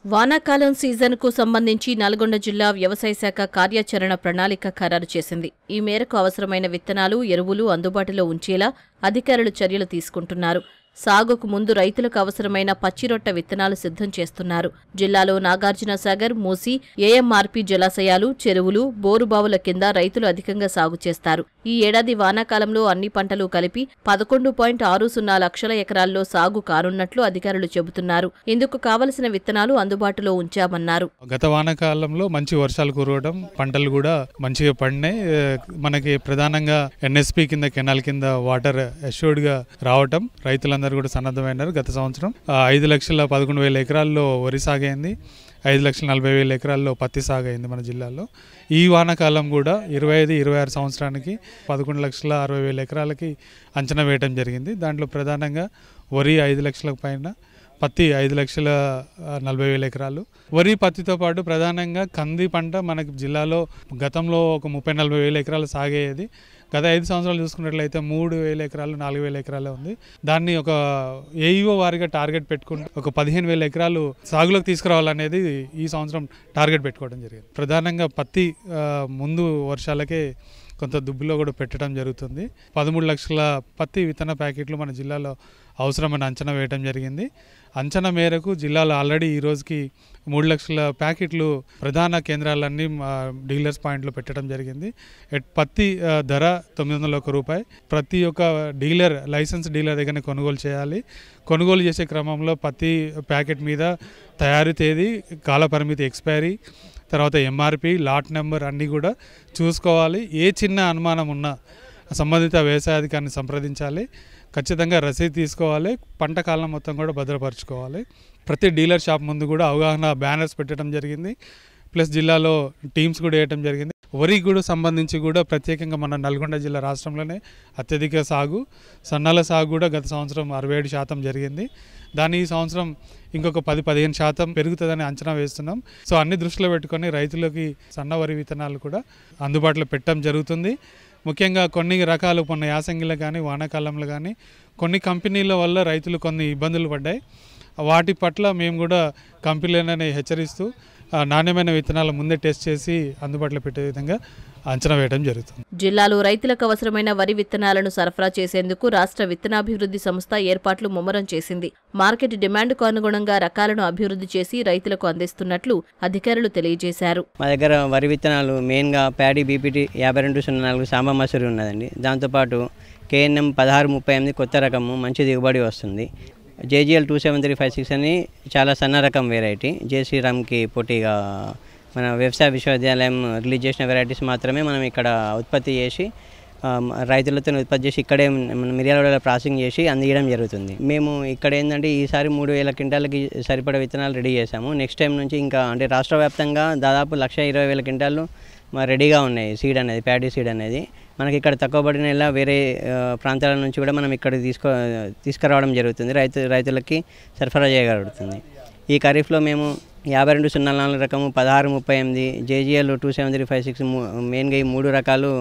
వానాకాలం సీజన్కు సంబంధించి నల్గొండ జిల్లా వ్యవసాయ శాఖ కార్యాచరణ ప్రణాళిక ఖరారు చేసింది. ఈ మేరకు అవసరమైన విత్తనాలు, ఎరువులు అందుబాటులో ఉంచేలా అధికారులు చర్యలు తీసుకుంటున్నారు. సాగుకు ముందు రైతులకు అవసరమైన పచ్చిరొట్ట విత్తనాలు సిద్ధం చేస్తున్నారు. జిల్లాలో నాగార్జునసాగర్, మూసీ, ఏఎంఆర్పీ జలాశయాలు, చెరువులు, బోరుబావుల కింద రైతులు అధికంగా సాగు చేస్తారు. ఈ ఏడాది వానాకాలంలో అన్ని పంటలు కలిపి 11.60 లక్షల ఎకరాల్లో సాగు కానున్నట్లు అధికారులు చెబుతున్నారు. ఇందుకు కావలసిన విత్తనాలు అందుబాటులో ఉంచామన్నారు. గత వానాకాలంలో మంచి వర్షాలు కురవడం, పంటలు కూడా మంచిగా పడినాయి. మనకి ప్రధానంగా ఎన్ఎస్పీ కింద, కెనాల్ కింద వాటర్ అష్యూర్డ్ గా రావటం, రైతులందరూ కూడా సన్నద్ధమైనారు. గత సంవత్సరం 5,11,000 ఎకరాల్లో వరి సాగైంది, 5,40,000 ఎకరాల్లో పత్తి సాగైంది మన జిల్లాలో. ఈ వానాకాలం కూడా 25-26 సంవత్సరానికి 11,60,000 ఎకరాలకి అంచనా వేయడం జరిగింది. దాంట్లో ప్రధానంగా వరి 5 లక్షలకు పైన, పత్తి 5,40,000 ఎకరాలు. వరి, పత్తితో పాటు ప్రధానంగా కంది పంట మనకి జిల్లాలో గతంలో ఒక 30-40 ఎకరాలు సాగేది. గత 5 సంవత్సరాలు చూసుకున్నట్లయితే 3,000 ఎకరాలు, 4,000 ఎకరాలే ఉంది. దాన్ని ఒక ఏఈఓ వారిగా టార్గెట్ పెట్టుకుంటూ ఒక 15,000 ఎకరాలు సాగులోకి తీసుకురావాలనేది ఈ సంవత్సరం టార్గెట్ పెట్టుకోవడం జరిగింది. ప్రధానంగా పత్తి ముందు వర్షాలకే కొంత దుబ్బులో కూడా పెట్టడం జరుగుతుంది. 13 లక్షల పత్తి విత్తన ప్యాకెట్లు మన జిల్లాలో అవసరమని అంచనా వేయడం జరిగింది. అంచనా మేరకు జిల్లాలో ఆల్రెడీ ఈ రోజుకి 3 లక్షల ప్యాకెట్లు ప్రధాన కేంద్రాలన్నీ డీలర్స్ పాయింట్లో పెట్టడం జరిగింది. పత్తి ధర 901 రూపాయి. ప్రతి ఒక్క డీలర్, లైసెన్స్ డీలర్ దగ్గర కొనుగోలు చేయాలి. కొనుగోలు చేసే క్రమంలో పత్తి ప్యాకెట్ మీద తయారీ తేదీ, కాల పరిమితి, ఎక్స్పైరీ, తర్వాత ఎంఆర్పి, లాట్ నెంబర్ అన్నీ కూడా చూసుకోవాలి. ఏ చిన్న అనుమానం ఉన్నా సంబంధిత వ్యవసాయాధికారిని సంప్రదించాలి. ఖచ్చితంగా రసీదు తీసుకోవాలి. పంట కాలం మొత్తం కూడా భద్రపరచుకోవాలి. ప్రతి డీలర్ షాప్ ముందు కూడా అవగాహన బ్యానర్స్ పెట్టడం జరిగింది. ప్లస్ జిల్లాలో టీమ్స్ కూడా వేయడం జరిగింది. వరికి కూడా సంబంధించి కూడా ప్రత్యేకంగా మన నల్గొండ జిల్లా రాష్ట్రంలోనే అత్యధిక సాగు. సన్నాల సాగు కూడా గత సంవత్సరం 67% జరిగింది. దాన్ని ఈ సంవత్సరం ఇంకొక 10-15% పెరుగుతుందని అంచనా వేస్తున్నాం. సో అన్ని దృష్టిలో పెట్టుకొని రైతులకి సన్న వరి విత్తనాలు కూడా అందుబాటులో పెట్టడం జరుగుతుంది. ముఖ్యంగా కొన్ని రకాలు మొన్న యాసంగిలో కానీ, వానాకాలంలో కానీ కొన్ని కంపెనీల వల్ల రైతులు కొన్ని ఇబ్బందులు పడ్డాయి. వాటి పట్ల మేము కూడా కంపెనీలను హెచ్చరిస్తూ నాణ్యమైన విత్తనాలు ముందే టెస్ట్ చేసి అందుబాటులో పెట్టే విధంగా అంచనా వేయడం జరుగుతుంది. జిల్లాలో రైతులకు అవసరమైన వరి విత్తనాలను సరఫరా చేసేందుకు రాష్ట్ర విత్తనాభివృద్ధి సంస్థ ఏర్పాట్లు ముమ్మరం చేసింది. మార్కెట్ డిమాండ్కు అనుగుణంగా రకాలను అభివృద్ధి చేసి రైతులకు అందిస్తున్నట్లు అధికారులు తెలియజేశారు. మా దగ్గర వరి విత్తనాలు మెయిన్గా ప్యాడీ బీపీటీ 5204 సాంబ మసూరి ఉన్నదండి. దాంతోపాటు కేఎన్ఎం 1638 కొత్త రకము, మంచి దిగుబడి వస్తుంది. జేజీఎల్ 27356 అని చాలా సన్న రకం వెరైటీ. జే శ్రీరామ్కి పోటీగా మన వ్యవసాయ విశ్వవిద్యాలయం రిలీజ్ చేసిన వెరైటీస్ మాత్రమే మనం ఇక్కడ ఉత్పత్తి చేసి రైతులతో ఉత్పత్తి చేసి ఇక్కడే మిర్యాలవాడలో ప్రాసెసింగ్ చేసి అందించడం జరుగుతుంది. మేము ఇక్కడ ఏంటంటే ఈసారి 3,000 క్వింటాలకి సరిపడే విత్తనాలు రెడీ చేసాము. నెక్స్ట్ టైం నుంచి ఇంకా అంటే రాష్ట్ర వ్యాప్తంగా దాదాపు 1,20,000 క్వింటాలు రెడీగా ఉన్నాయి. సీడ్ అనేది, ప్యాడీ సీడ్ అనేది మనకి ఇక్కడ తక్కువ పడిన ఇలా వేరే ప్రాంతాల నుంచి కూడా మనం ఇక్కడ తీసుకురావడం జరుగుతుంది. రైతులకి సరఫరా చేయగలుగుతుంది. ఈ ఖరీఫ్లో మేము 5204 రకము, 1638, జేజీఎల్ 27356 మెయిన్గా ఈ 3 రకాలు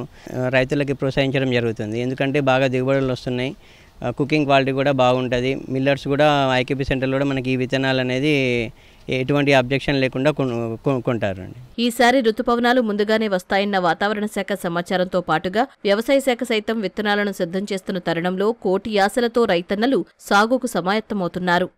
రైతులకి ప్రోత్సహించడం జరుగుతుంది. ఎందుకంటే బాగా దిగుబడులు వస్తున్నాయి, కుకింగ్ క్వాలిటీ కూడా బాగుంటుంది. మిల్లర్స్ కూడా ఐకేపీ సెంటర్లో కూడా మనకి ఈ విత్తనాలు అనేది ఎటువంటి అబ్జెక్షన్ లేకుండా కొంటారండి. ఈసారి ఋతుపవనాలు ముందుగానే వస్తాయన్న వాతావరణ శాఖ సమాచారంతో పాటుగా వ్యవసాయ శాఖ సైతం విత్తనాలను సిద్ధం చేస్తున్న తరుణంలో కోటి ఆశలతో రైతన్నలు సాగుకు సమాయత్తమవుతున్నారు.